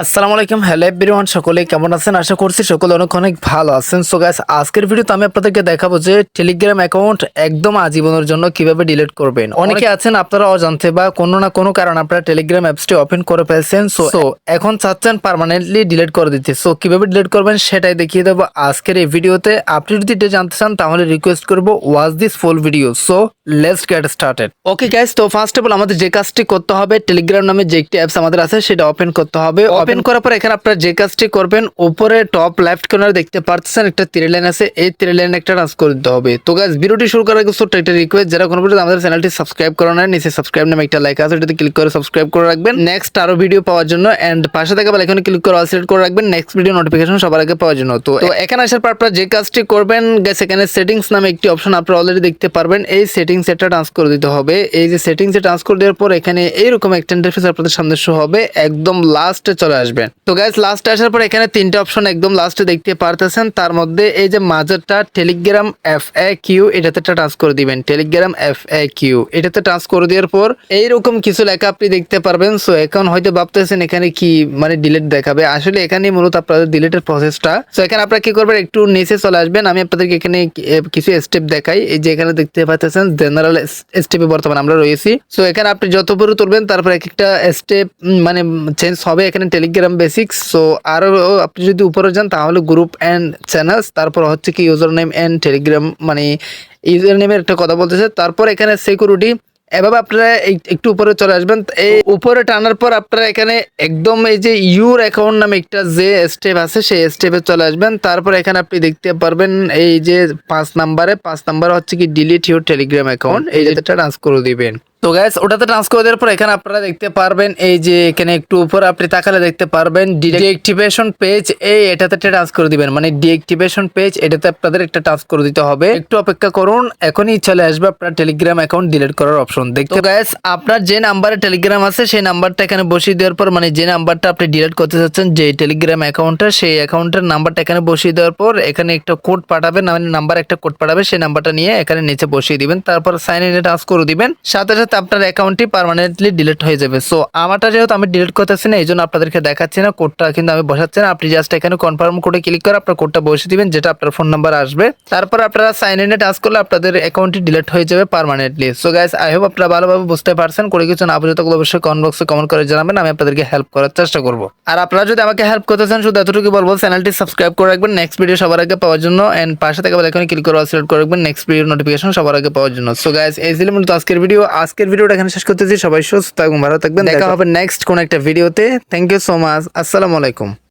আসসালামু আলাইকুম, hello everyone, সকলে কেমন আছেন? আশা করছি সকলে অনেক অনেক ভালো আছেন। সো গাইস, আজকের ভিডিওতে আমি আপনাদেরকে দেখাবো যে টেলিগ্রাম অ্যাকাউন্ট একদম আজীবনের জন্য কিভাবে ডিলিট করবেন। অনেকে আছেন আপনারা অজান্তে বা কোনো না কোনো কারণে আপনারা টেলিগ্রাম অ্যাপসটি ওপেন করে ফেলছেন, সো এখন চাচ্ছেন পার্মানেন্টলি ডিলিট করে দিতে। সো কিভাবে ডিলিট করবেন সেটাই দেখিয়ে দেবো আজকের এই ভিডিওতে। আপনি যদি এটা জানতে চান তাহলে রিকোয়েস্ট করবো watch this full video. So let's get started. Okay guys, তো ফার্স্ট অফ অল আমাদের যে কাজটি করতে হবে, টেলিগ্রাম নামে যে একটি অ্যাপস আমাদের আছে সেটা ওপেন করতে হবে। ওপেন করার পর এখানে আপনারা যে কাজটি করবেন, উপরে টপ লেফট কর্নারে দেখতে পাচ্ছেন একটা তীরের লাইন আছে, এই তীরের লাইন একটা টাচ করে দিতে হবে। তো গাইস, ভিডিওটি শুরু করার আগে ছোট্ট একটা রিকোয়েস্ট, যারা কোনো ভিডিও আমাদের চ্যানেলটি সাবস্ক্রাইব করা নাই, নিচে সাবস্ক্রাইব নামে একটা লাইক আছে, এটাতে ক্লিক করে সাবস্ক্রাইব করে রাখবেন নেক্সট আরো ভিডিও পাওয়ার জন্য। এন্ড পাশে থাকা বেল আইকনে ক্লিক করে অল সিলেক্ট করে রাখবেন নেক্সট ভিডিও নোটিফিকেশন সবার আগে পাওয়ার জন্য। তো এখানে আসার পর আপনারা যে কাজটি করবেন গাইস, এখানে সেটিংস নামে একটি অপশন আপনারা অলরেডি দেখতে পারবেন, এই সেটিংস এটা ট্রান্স করে দিতে হবে। এই যে সেটিংসে ট্রান্স করে দেওয়ার পর এখানে এইরকম একটা ইন্টারফেস আপনাদের সামনে শো হবে, একদম লাস্টে চলে আসবেন। তো গাইস, লাস্টে আসার পর এখানে তিনটা অপশন একদম লাস্টে দেখতে পারতেছেন, তার মধ্যে এই যে মাঝেরটা টেলিগ্রাম FAQ, এটাতে ট্রান্স করে দিবেন। টেলিগ্রাম FAQ এটাতে ট্রান্স করে দেওয়ার পর এইরকম কিছু লেখা আপনি দেখতে পারবেন। সো এখন হয়তো ভাবতেছেন এখানে কি মানে ডিলিট দেখাবে, আসলে এখানে মূলত আপনাদের ডিলিটের প্রসেসটা। সো এখানে আপনারা কি করবেন, একটু নিচে চলে আসবেন। আমি আপনাদেরকে এখানে কিছু স্টেপ দেখাই। এই যে এখানে দেখতে পাচ্ছেন জেনারেল স্টেপে বর্তমানে আমরা রয়েছি। সো এখানে আপনি যত উপরে তুলবেন তারপর এক একটা স্টেপ মানে চেঞ্জ হবে। এখানে টেলিগ্রাম বেসিক্স। সো আরো আপনি যদি উপরে যান তাহলে গ্রুপ এন্ড চ্যানেলস, তারপর হচ্ছে কি ইউজার নেম এন্ড টেলিগ্রাম মানে ইউজার নেমের একটা কথা বলতেছে, তারপর এখানে সিকিউরিটি। এভাবে আপনারা একটু উপরে চলে আসবেন। এই উপরে টানার পর আপনারা এখানে একদম এই যে ইউর অ্যাকাউন্ট নামে একটা যে স্টেপ আছে সেই স্টেপে চলে আসবেন। তারপর এখানে আপনি দেখতে পারবেন এই যে 5 নাম্বারে হচ্ছে কি ডিলিট ইউর টেলিগ্রাম অ্যাকাউন্ট, এই যেটা ট্রান্স করে দিবেন। তো গাইস, ওটাতে ট্রান্স করে দেওয়ার পর এখানে আপনারা দেখতে পারবেন এই যে এখানে একটু উপরে আপনি তাকালে দেখতে পারবেন ডিএক্টিভেশন পেজ, এই এটাতে ট্রান্স করে দিবেন। মানে ডিএক্টিভেশন পেজ এটাতে আপনাদের একটা টাচ করে দিতে হবে। একটু অপেক্ষা করুন, এখনই চলে আসবে আপনার টেলিগ্রাম অ্যাকাউন্ট ডিলিট করার অপশন দেখতে। গাইস, আপনার যে নাম্বারে টেলিগ্রাম আছে সেই নাম্বারটা এখানে বসিয়ে দেওয়ার পর মানে যে নাম্বারটা আপনি ডিলিট করতে চাচ্ছেন যে টেলিগ্রাম অ্যাকাউন্টটা, সেই অ্যাকাউন্টের নাম্বারটা এখানে বসিয়ে দেওয়ার পর এখানে একটা কোড পাঠাবেন, মানে নাম্বার একটা কোড পাঠাবে, সেই নাম্বারটা নিয়ে এখানে নিচে বসিয়ে দিবেন। তারপর সাইন ইনে টাচ করে দিবেন, সাথে সাথে আপনার অ্যাকাউন্টটি পার্মানেন্টলি ডিলিট হয়ে যাবে। সো আমারটা যেহেতু আমি ডিলিট করতেছি না, এই জন্য আপনাদেরকে দেখাচ্ছি না, কোডটা কিন্তু আমি বসাচ্ছি না। আপনি জাস্ট এখানে কনফার্ম কোডে ক্লিক করে আপনার কোডটা বসিয়ে দিবেন, যেটা আপনার ফোন নাম্বার আসবে। তারপর আপনারা সাইন ইনে টাচ করলে আপনাদের অ্যাকাউন্টটি ডিলিট হয়ে যাবে permanently. So guys, I hope আপনারা ভালোভাবে বুঝতে পারছেন। করে কিছু না বুঝে থাকলে অবশ্যই কমেন্ট বক্সে কমেন্ট করে জানাবেন, আমি আপনাদেরকে হেল্প করার চেষ্টা করব। আর আপনারা যদি আমাকে হেল্প করতে চান শুধু এতটুকু বলবো, চ্যানেলটি সাবস্ক্রাইব করে রাখবেন নেক্সট ভিডিও সবার আগে পাওয়ার জন্য। এন্ড পাশে থাকা বেল আইকনে ক্লিক করে অল সিলেক্ট করে রাখবেন নেক্সট ভিডিও নোটিফিকেশন সবার আগে পাওয়ার জন্য। সো গাইস, এই ছিল মূলত আজকের ভিডিও। আজকের ভিডিওটা এখানে শেষ করতেছি। সবাই সুস্থ এবং ভালো থাকবেন। দেখা হবে নেক্সট কোন একটা ভিডিওতে। Thank you so much. আসসালামু আলাইকুম।